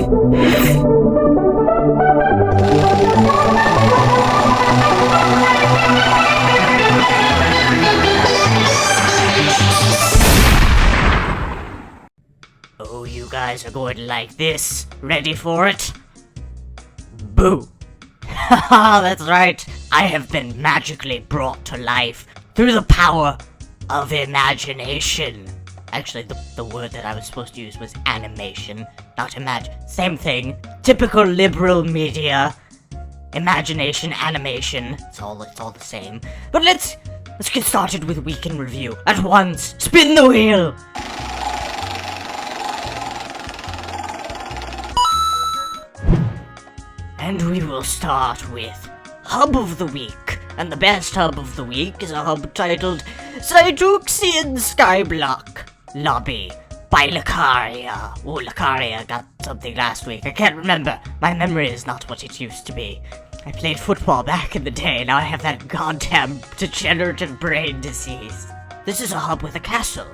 Oh, you guys are going to like this. Ready for it? Boo! Haha, that's right. I have been magically brought to life through the power of imagination. Actually, the word that I was supposed to use was animation, not imagine. Same thing. Typical liberal media. Imagination, animation. It's all the same. But let's get started with Week in Review. At once, spin the wheel! And we will start with Hub of the Week. And the best Hub of the Week is a hub titled Cytooxien Skyblock Lobby by Lucaria. Oh, Lucaria got something last week. I can't remember. My memory is not what it used to be. I played football back in the day. Now I have that goddamn degenerative brain disease. This is a hub with a castle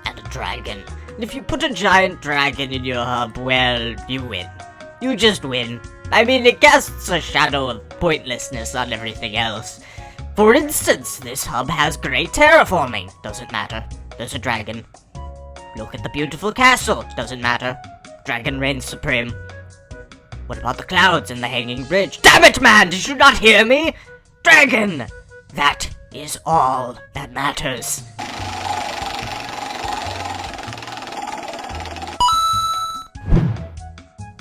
and a dragon. And if you put a giant dragon in your hub, well, you win. You just win. I mean, it casts a shadow of pointlessness on everything else. For instance, this hub has great terraforming. Doesn't matter. There's a dragon. Look at the beautiful castle. Doesn't matter. Dragon reigns supreme. What about the clouds and the hanging bridge? Damn it, man! Did you not hear me? Dragon! That is all that matters.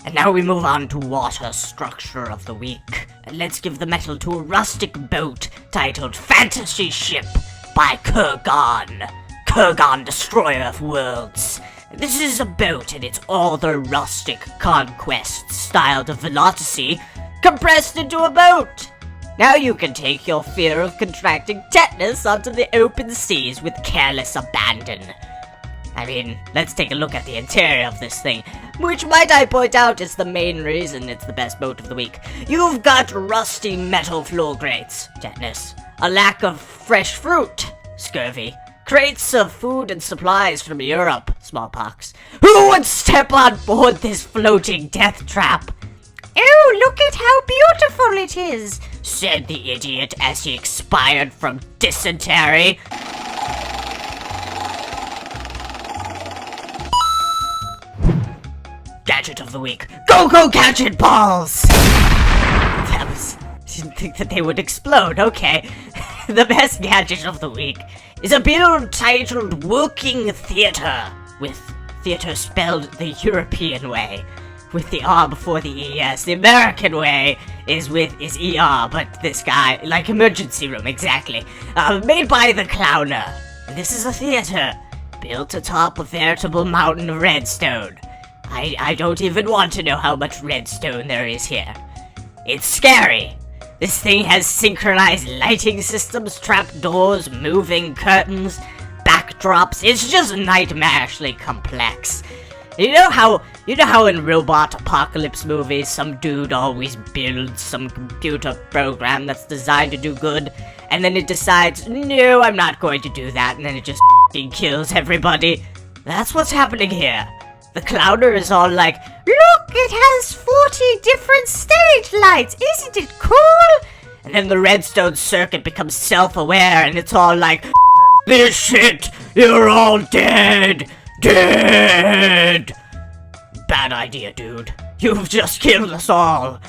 And now we move on to Water Structure of the Week. And let's give the metal to a rustic boat titled Fantasy Ship by Kurgan. Kurgan, Destroyer of Worlds. This is a boat and it's all the rustic conquest styled of velocity compressed into a boat. Now you can take your fear of contracting tetanus onto the open seas with careless abandon. I mean, let's take a look at the interior of this thing, which might I point out is the main reason it's the best boat of the week. You've got rusty metal floor grates, tetanus, a lack of fresh fruit, scurvy, crates of food and supplies from Europe, smallpox. Who would step on board this floating death trap? Oh, look at how beautiful it is, said the idiot as he expired from dysentery. Gadget of the Week. Go Gadget balls! Didn't think that they would explode, okay. The best Gadget of the Week is a build titled Working Theater, with theater spelled the European way, with the R before the ES. The American way is ER, but this guy, like emergency room, exactly. Made by the Clowner. This is a theater, built atop a veritable mountain of redstone. I don't even want to know how much redstone there is here. It's scary. This thing has synchronized lighting systems, trapdoors, moving curtains, backdrops. It's just nightmarishly complex. You know how in robot apocalypse movies, some dude always builds some computer program that's designed to do good, and then it decides, no, I'm not going to do that, and then it just kills everybody? That's what's happening here. The Clowner is all like, look, it has 40 different stage lights, isn't it cool? And then the redstone circuit becomes self-aware, and it's all like, this shit, you're all dead, dead. Bad idea, dude. You've just killed us all.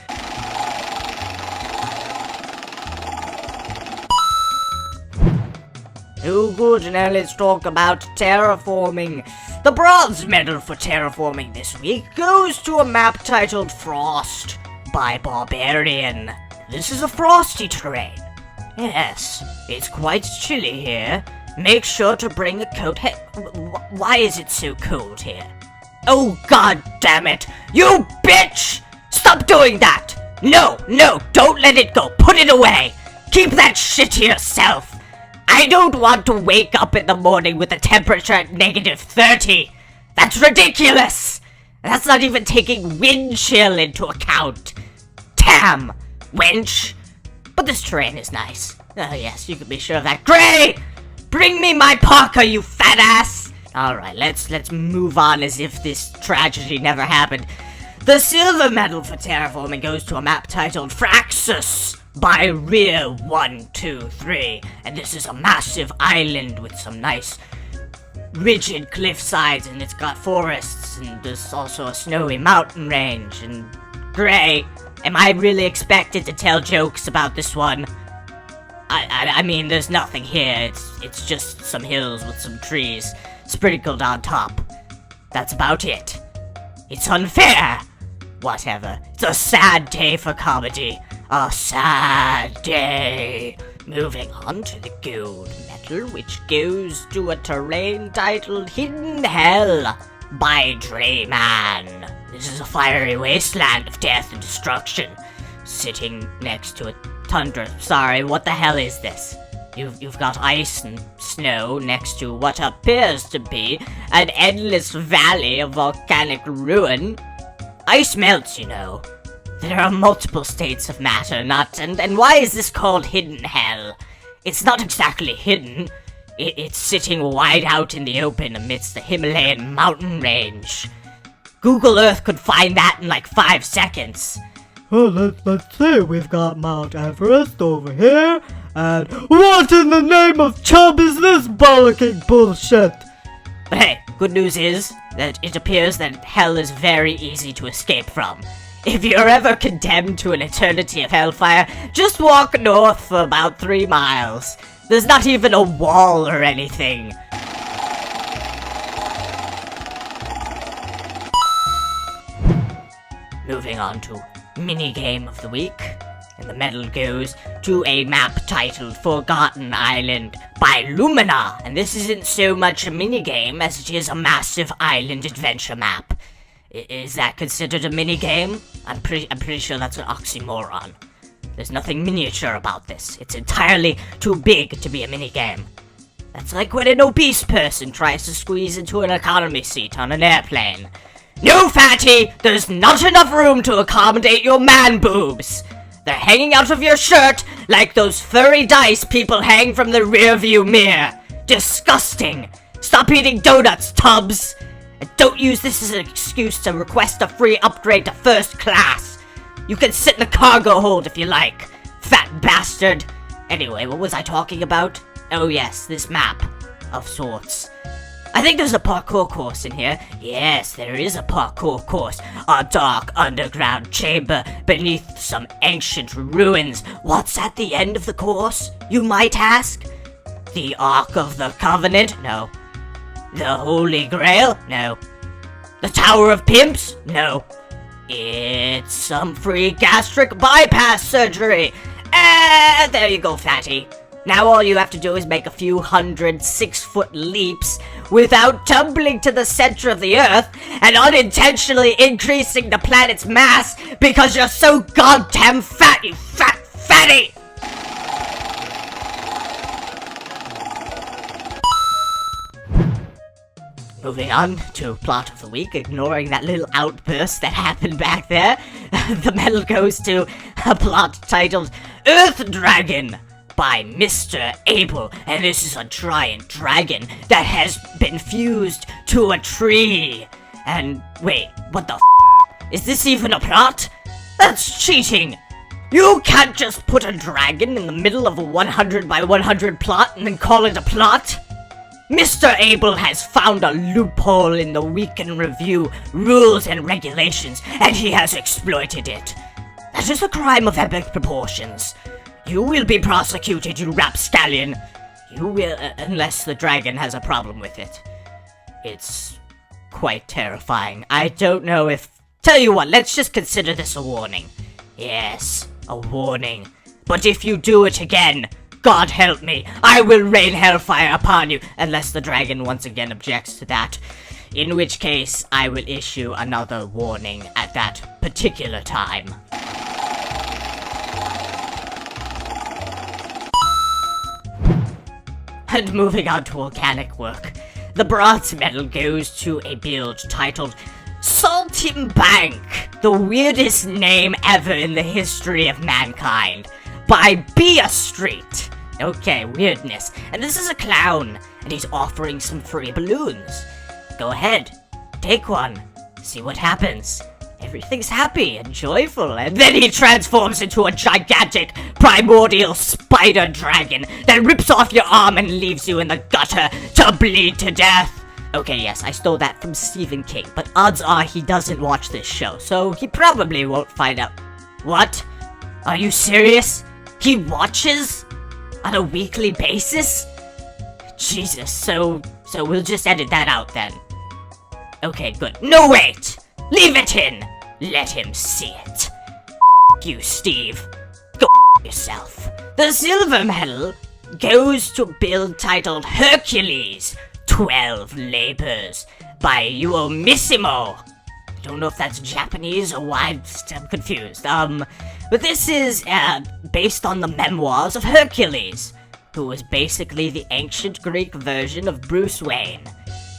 Oh good, now let's talk about terraforming. The bronze medal for terraforming this week goes to a map titled Frost by Barbarian. This is a frosty terrain. Yes, it's quite chilly here. Make sure to bring a coat. Hey, why is it so cold here? Oh god damn it! You bitch! Stop doing that! No, don't let it go. Put it away. Keep that shit to yourself. I don't want to wake up in the morning with a temperature at -30. That's ridiculous! That's not even taking wind chill into account. Damn, wench. But this terrain is nice. Oh yes, you can be sure of that. Great! Bring me my parka, you fat ass! Alright, let's move on as if this tragedy never happened. The silver medal for terraforming goes to a map titled Fraxos by Rear123, and this is a massive island with some nice rigid cliff sides, and it's got forests, and there's also a snowy mountain range, and great. Am I really expected to tell jokes about this one? I mean, there's nothing here. It's just some hills with some trees sprinkled on top. That's about it. It's unfair. Whatever. It's a sad day for comedy. A sad day. Moving on to the gold medal, which goes to a terrain titled Hidden Hell by Drayman. This is a fiery wasteland of death and destruction, sitting next to a tundra. Sorry, what the hell is this? You've got ice and snow next to what appears to be an endless valley of volcanic ruin. Ice melts, you know. There are multiple states of matter, and why is this called Hidden Hell? It's not exactly hidden. It's sitting wide out in the open amidst the Himalayan mountain range. Google Earth could find that in like 5 seconds. Well, let's see, we've got Mount Everest over here, and what in the name of Chubb is this bollocking bullshit? But hey, good news is that it appears that hell is very easy to escape from. If you're ever condemned to an eternity of hellfire, just walk north for about 3 miles. There's not even a wall or anything. Moving on to minigame of the week, and the medal goes to a map titled Forgotten Island by Lumina, and this isn't so much a minigame as it is a massive island adventure map. Is that considered a minigame? I'm pretty sure that's an oxymoron. There's nothing miniature about this. It's entirely too big to be a minigame. That's like when an obese person tries to squeeze into an economy seat on an airplane. No, fatty! There's not enough room to accommodate your man boobs! They're hanging out of your shirt like those furry dice people hang from the rearview mirror. Disgusting! Stop eating donuts, Tubbs! And don't use this as an excuse to request a free upgrade to first class. You can sit in the cargo hold if you like, fat bastard. Anyway, what was I talking about? Oh yes, this map of sorts. I think there's a parkour course in here. Yes, there is a parkour course. A dark underground chamber beneath some ancient ruins. What's at the end of the course, you might ask? The Ark of the Covenant? No. The Holy Grail? No. The Tower of Pimps? No. It's some free gastric bypass surgery. There you go, fatty. Now all you have to do is make a few hundred 6-foot leaps without tumbling to the center of the Earth and unintentionally increasing the planet's mass because you're so goddamn fat, you fat fatty! Moving on to plot of the week, ignoring that little outburst that happened back there, the medal goes to a plot titled Earth Dragon by Mr. Abel, and this is a giant dragon that has been fused to a tree. And wait, what the is this even a plot? That's cheating! You can't just put a dragon in the middle of a 100 by 100 plot and then call it a plot! Mr. Abel has found a loophole in the Week in Review rules and regulations, and he has exploited it. That is a crime of epic proportions. You will be prosecuted, you rapscallion. You will, unless the dragon has a problem with it. It's quite terrifying. I don't know if... Tell you what, let's just consider this a warning. Yes, a warning. But if you do it again, God help me, I will rain hellfire upon you, unless the dragon once again objects to that. In which case, I will issue another warning at that particular time. And moving on to volcanic work, the bronze medal goes to a build titled Saltimbanque, the weirdest name ever in the history of mankind, by Bia Street. Okay, weirdness. And this is a clown, and he's offering some free balloons. Go ahead, take one, see what happens. everything's happy and joyful, and then he transforms into a gigantic, primordial spider dragon that rips off your arm and leaves you in the gutter to bleed to death. Okay, yes, I stole that from Stephen King, but odds are he doesn't watch this show, so he probably won't find out. What? Are you serious? He watches? On a weekly basis? Jesus, so we'll just edit that out then. Okay, good. No, wait! Leave it in! Let him see it. You, Steve. Go yourself. The silver medal goes to a build titled Hercules, 12 Labors, by Uomissimo. I don't know if that's Japanese or why, I'm confused. But this is, based on the memoirs of Hercules, who was basically the ancient Greek version of Bruce Wayne.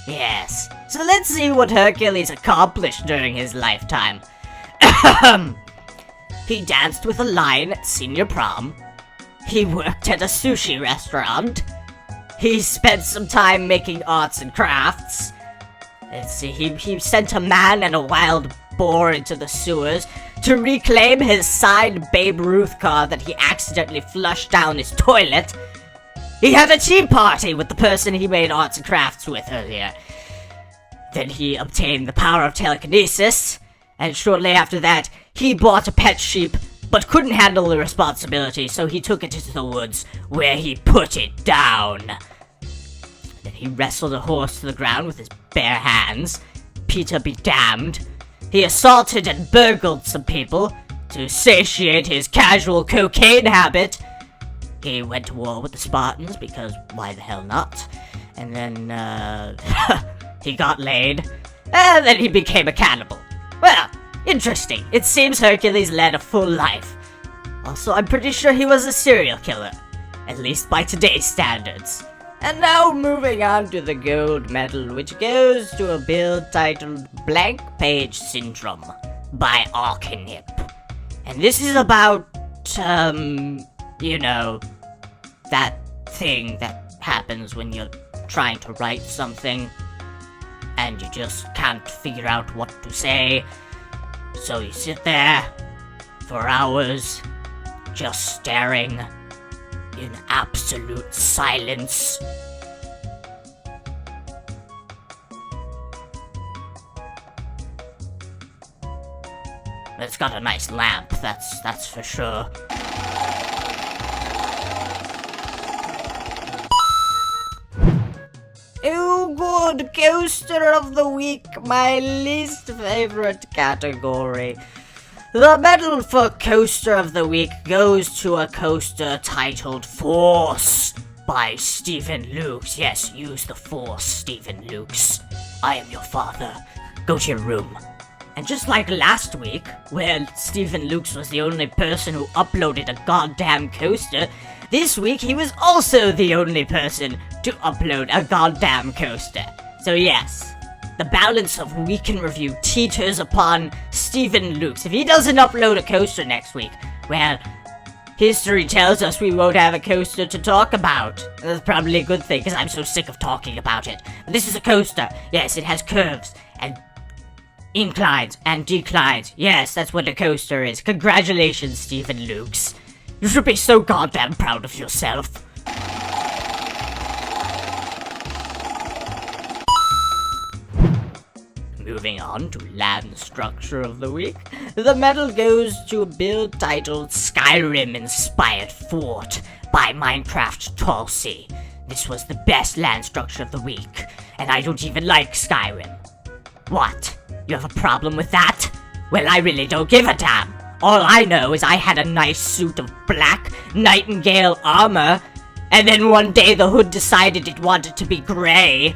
Yes, so let's see what Hercules accomplished during his lifetime. He danced with a lion at senior prom. He worked at a sushi restaurant. He spent some time making arts and crafts. Let's see, he sent a man and a wild boar into the sewers to reclaim his signed Babe Ruth car that he accidentally flushed down his toilet. He had a tea party with the person he made arts and crafts with earlier. Then he obtained the power of telekinesis, and shortly after that, he bought a pet sheep, but couldn't handle the responsibility, so he took it into the woods, where he put it down. Then he wrestled a horse to the ground with his bare hands. Peter be damned. He assaulted and burgled some people to satiate his casual cocaine habit. He went to war with the Spartans, because why the hell not? And then, he got laid, and then he became a cannibal. Well, interesting. It seems Hercules led a full life. Also, I'm pretty sure he was a serial killer, at least by today's standards. And now moving on to the gold medal, which goes to a build titled Blank Page Syndrome by Arcanip. And this is about, you know, that thing that happens when you're trying to write something and you just can't figure out what to say. So you sit there for hours, just staring in absolute silence. It's got a nice lamp, that's for sure. Oh, good coaster of the week, my least favorite category. The medal for coaster of the week goes to a coaster titled Force by Stephen Lukes. Yes, use the Force, Stephen Lukes. I am your father. Go to your room. And just like last week, where Stephen Lukes was the only person who uploaded a goddamn coaster, this week he was also the only person to upload a goddamn coaster. So yes, the balance of week in review teeters upon Stephen Lukes. If he doesn't upload a coaster next week, well, history tells us we won't have a coaster to talk about. That's probably a good thing, because I'm so sick of talking about it. But this is a coaster. Yes, it has curves and inclines and declines. Yes, that's what a coaster is. Congratulations, Stephen Lukes. You should be so goddamn proud of yourself. Moving on to land structure of the week, the medal goes to a build titled Skyrim Inspired Fort by Minecraft Tulsi. This was the best land structure of the week, and I don't even like Skyrim. What? You have a problem with that? Well, I really don't give a damn. All I know is I had a nice suit of black nightingale armor, and then one day the hood decided it wanted to be gray.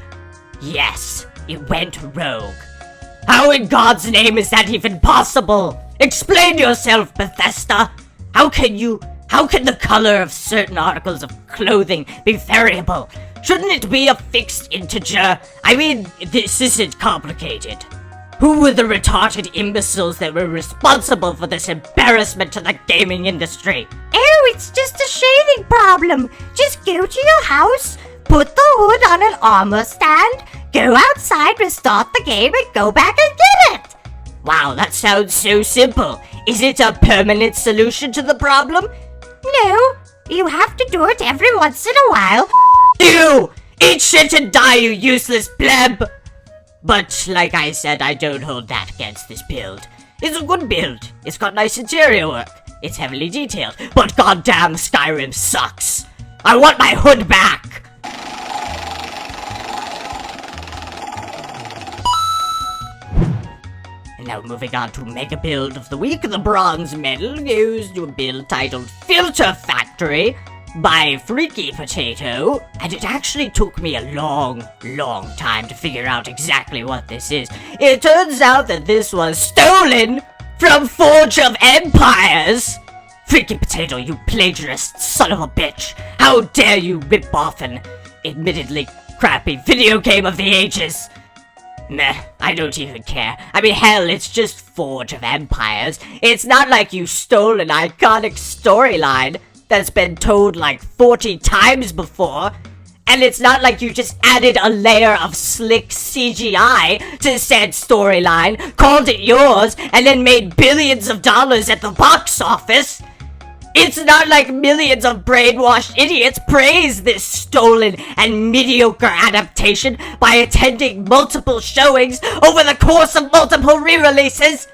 Yes, it went rogue. How in God's name is that even possible? Explain yourself, Bethesda! How can the color of certain articles of clothing be variable? Shouldn't it be a fixed integer? I mean, this isn't complicated. Who were the retarded imbeciles that were responsible for this embarrassment to the gaming industry? Oh, it's just a shading problem. Just go to your house, put the hood on an armor stand, go outside, restart the game, and go back and get it. Wow, Wow, that sounds so simple. Is it a permanent solution to the problem? No, you have to do it every once in a while. You! Eat shit and die, you useless pleb! But, like I said, I don't hold that against this build. It's a good build. It's got nice interior work. It's heavily detailed. But goddamn, Skyrim sucks. I want my hood back! And now moving on to Mega Build of the Week, the bronze medal goes to a build titled Filter Factory by Freaky Potato, and it actually took me a long time to figure out exactly what this is. It turns out that this was stolen from Forge of Empires! Freaky Potato, you plagiarist son of a bitch! How dare you rip off an admittedly crappy video game of the ages! Meh, I don't even care. I mean, hell, it's just Forge of Empires. It's not like you stole an iconic storyline that's been told like 40 times before. And it's not like you just added a layer of slick CGI to said storyline, called it yours, and then made billions of dollars at the box office. It's not like millions of brainwashed idiots praise this stolen and mediocre adaptation by attending multiple showings over the course of multiple re-releases.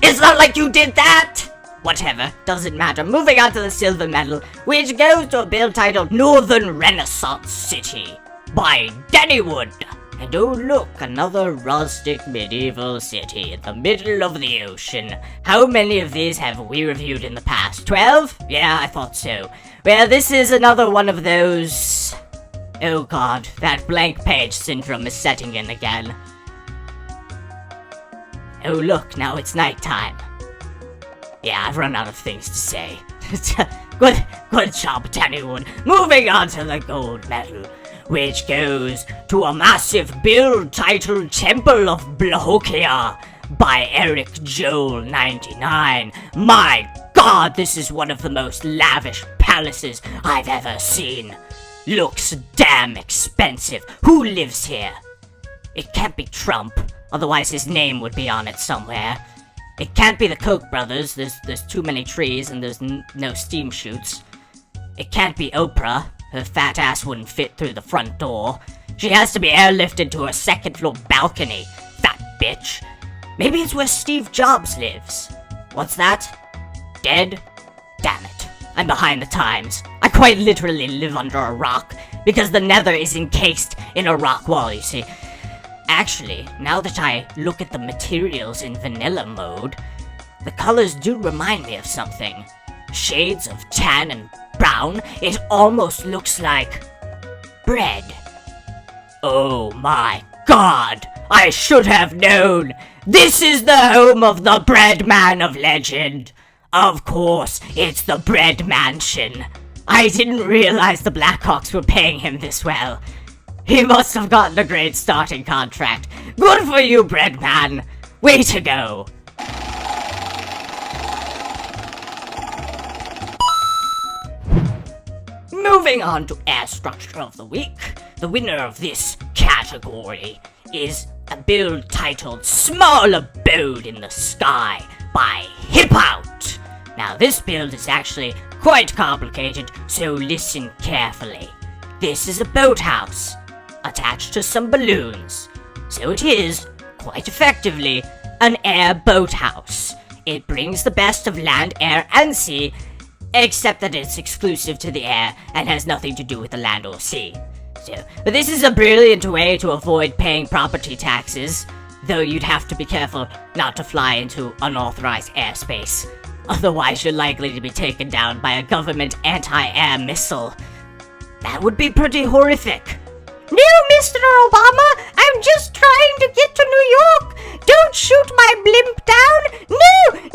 It's not like you did that. Whatever, doesn't matter. Moving on to the silver medal, which goes to a build titled Northern Renaissance City by Dennywood. And oh look, another rustic medieval city in the middle of the ocean. How many of these have we reviewed in the past? 12? Yeah, I thought so. Well, this is another one of those... Oh god, that blank page syndrome is setting in again. Oh look, now it's nighttime. Yeah, I've run out of things to say. Good job, Dennywood. Moving on to the gold medal, which goes to a massive build titled Temple of Blohokaya by Eric Joel 99. My god, this is one of the most lavish palaces I've ever seen. Looks damn expensive. Who lives here? It can't be Trump, otherwise his name would be on it somewhere. It can't be the Koch brothers, there's too many trees and there's no steam chutes. It can't be Oprah, her fat ass wouldn't fit through the front door. She has to be airlifted to her second floor balcony, fat bitch. Maybe it's where Steve Jobs lives. What's that? Dead? Damn it. I'm behind the times. I quite literally live under a rock, because the nether is encased in a rock wall, you see. Actually, now that I look at the materials in vanilla mode, the colors do remind me of something. Shades of tan and brown, it almost looks like bread. Oh my god, I should have known! This is the home of the Bread Man of legend! Of course, it's the Bread Mansion. I didn't realize the Blackhawks were paying him this well. He must have gotten a great starting contract. Good for you, Bread Man! Way to go! Moving on to Air Structure of the Week, the winner of this category is a build titled Small Abode in the Sky by Hip Out. Now this build is actually quite complicated, so listen carefully. This is a boathouse attached to some balloons, so it is, quite effectively, an air boathouse. It brings the best of land, air, and sea, except that it's exclusive to the air and has nothing to do with the land or sea. But this is a brilliant way to avoid paying property taxes, though you'd have to be careful not to fly into unauthorized airspace. Otherwise, you're likely to be taken down by a government anti-air missile. That would be pretty horrific. No, Mr. Obama, I'm just trying to get to New York. Don't shoot my blimp down. No, no!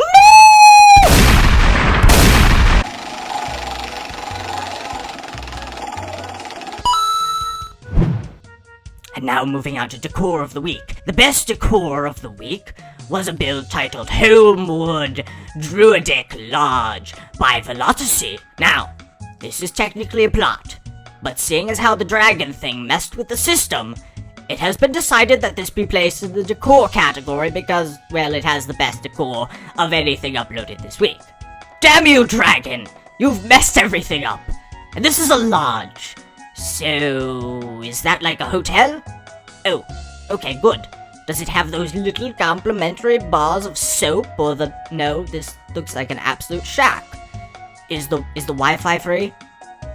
And now moving on to Decor of the Week. The best Decor of the Week was a build titled Holmwood Druidic Lodge by Velocity. Now, this is technically a plot, but seeing as how the dragon thing messed with the system, It has been decided that this be placed in the Decor category because, well, it has the best decor of anything uploaded this week. Damn you, dragon! You've messed everything up! And this is a lodge. So, is that like a hotel? Oh, okay, good. Does it have those little complimentary bars of soap or the... No, this looks like an absolute shack. Is the Wi-Fi free?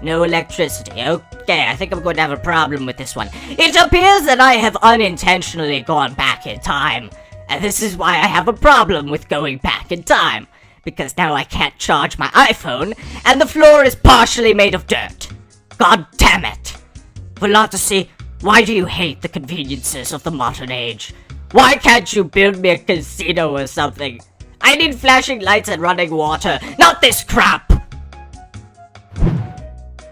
No electricity. Okay, I think I'm going to have a problem with this one. It appears that I have unintentionally gone back in time. And this is why I have a problem with going back in time. Because now I can't charge my iPhone, and the floor is partially made of dirt. God damn it. Velocity, why do you hate the conveniences of the modern age? Why can't you build me a casino or something? I need flashing lights and running water, not this crap!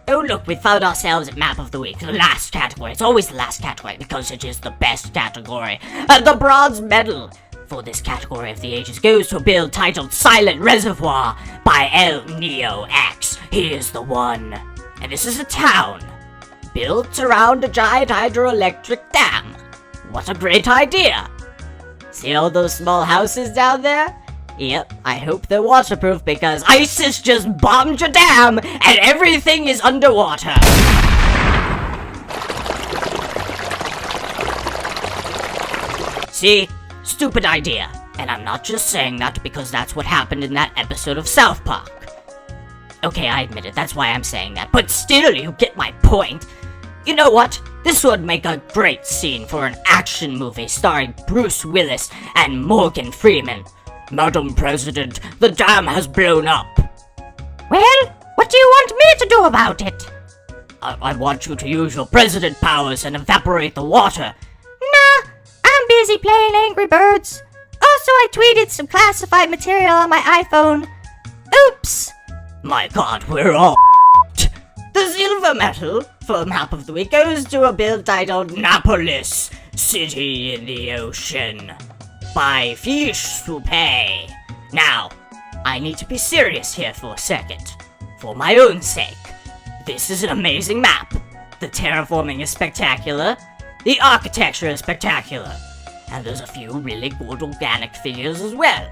Oh look, we found ourselves a map of the week, the last category. It's always the last category because it is the best category. And the bronze medal for this category of the ages goes to a build titled Silent Reservoir by El Neo X. He is the one. And this is a town built around a giant hydroelectric dam. What a great idea! See all those small houses down there? Yep, I hope they're waterproof because ISIS just bombed your dam and everything is underwater. See? Stupid idea. And I'm not just saying that because that's what happened in that episode of South Park. Okay, I admit it, that's why I'm saying that. But still, you get my point. You know what? This would make a great scene for an action movie starring Bruce Willis and Morgan Freeman. Madam President, the dam has blown up. Well, what do you want me to do about it? I want you to use your president powers and evaporate the water. Nah, I'm busy playing Angry Birds. Also, I tweeted some classified material on my iPhone. Oops. My god, we're all The silver medal for Map of the Week goes to a build titled Napoils, City in the Ocean, by Fish Soupe. Now, I need to be serious here for a second, for my own sake. This is an amazing map. The terraforming is spectacular, the architecture is spectacular, and there's a few really good organic figures as well.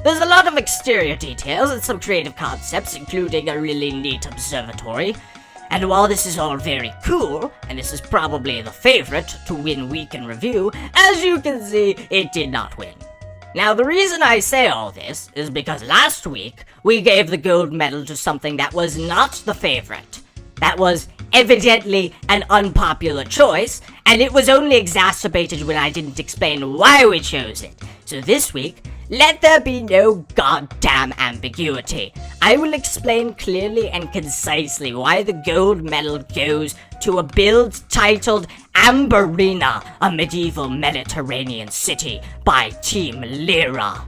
There's a lot of exterior details and some creative concepts, including a really neat observatory. And while this is all very cool, and this is probably the favorite to win week in review, as you can see, it did not win. Now, the reason I say all this is because last week, we gave the gold medal to something that was not the favorite. That was evidently an unpopular choice, and it was only exacerbated when I didn't explain why we chose it. So this week, let there be no goddamn ambiguity. I will explain clearly and concisely why the gold medal goes to a build titled Ambarina, a medieval Mediterranean city by Team Lyra.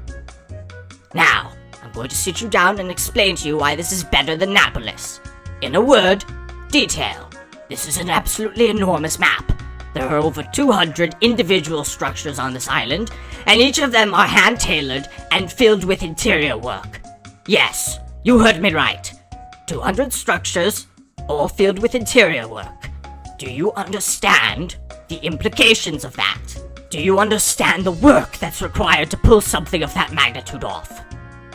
Now, I'm going to sit you down and explain to you why this is better than Napoils. In a word, detail. This is an absolutely enormous map. There are over 200 individual structures on this island, and each of them are hand-tailored and filled with interior work. Yes, you heard me right. 200 structures, all filled with interior work. Do you understand the implications of that? Do you understand the work that's required to pull something of that magnitude off?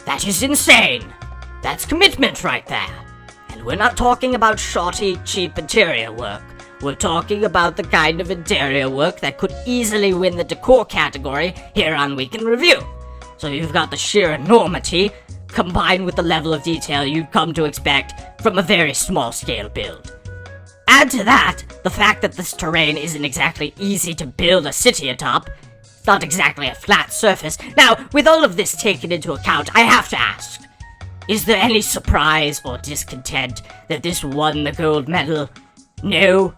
That is insane. That's commitment right there. And we're not talking about shoddy, cheap interior work. We're talking about the kind of interior work that could easily win the Decor category here on Week in Review. So you've got the sheer enormity, combined with the level of detail you'd come to expect from a very small-scale build. Add to that, the fact that this terrain isn't exactly easy to build a city atop. It's not exactly a flat surface. Now, with all of this taken into account, I have to ask, is there any surprise or discontent that this won the gold medal? No?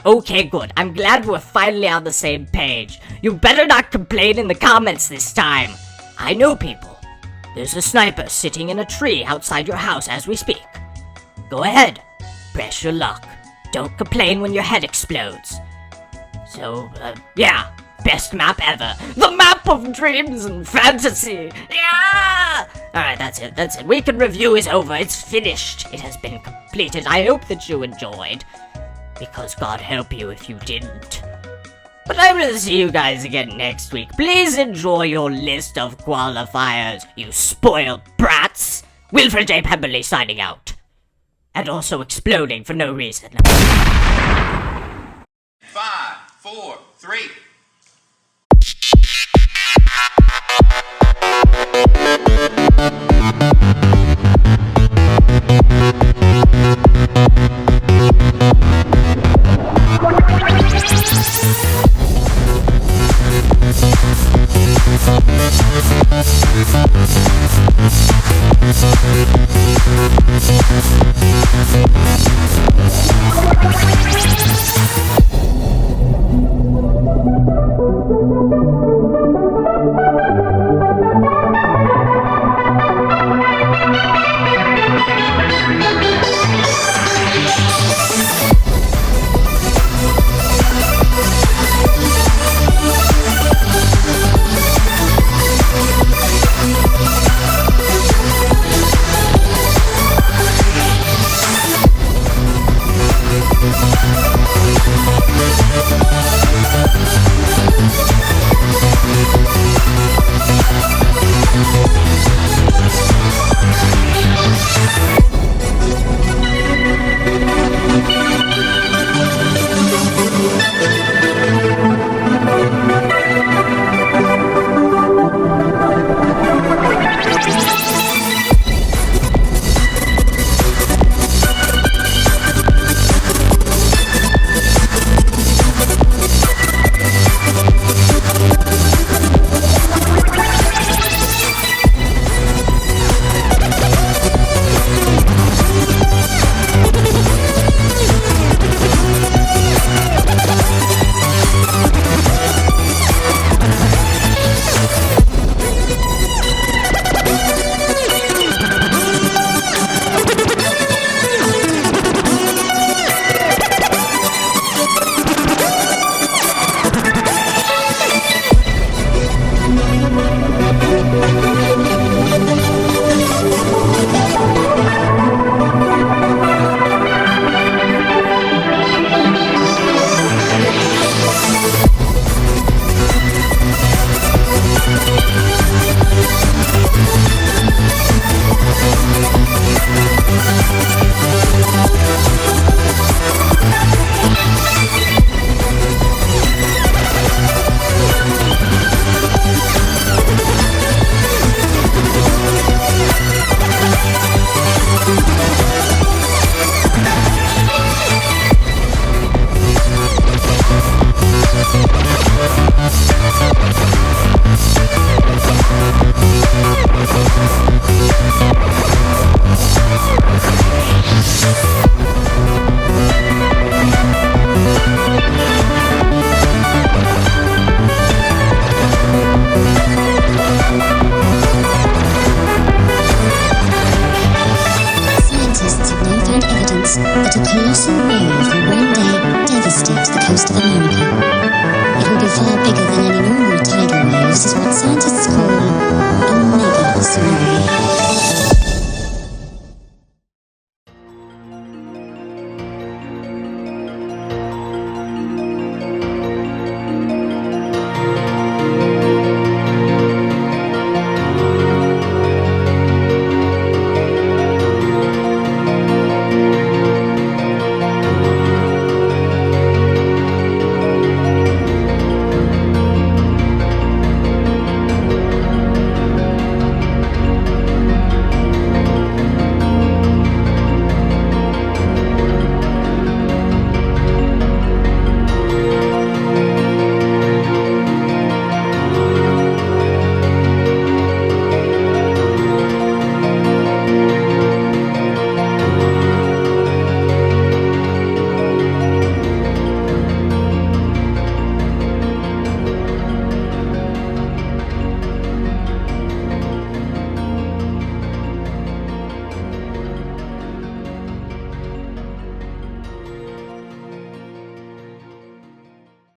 Okay, good. I'm glad we're finally on the same page. You better not complain in the comments this time. I know people. There's a sniper sitting in a tree outside your house as we speak. Go ahead. Press your luck. Don't complain when your head explodes. So, yeah. Best map ever. The map of dreams and fantasy. Yeah! Alright, that's it. Week in Review is over. It's finished. It has been completed. I hope that you enjoyed. Because God help you if you didn't. But I will see you guys again next week. Please enjoy your list of qualifiers, you spoiled brats. Wilfred J. Pemberley signing out. And also exploding for no reason. 5, 4, 3.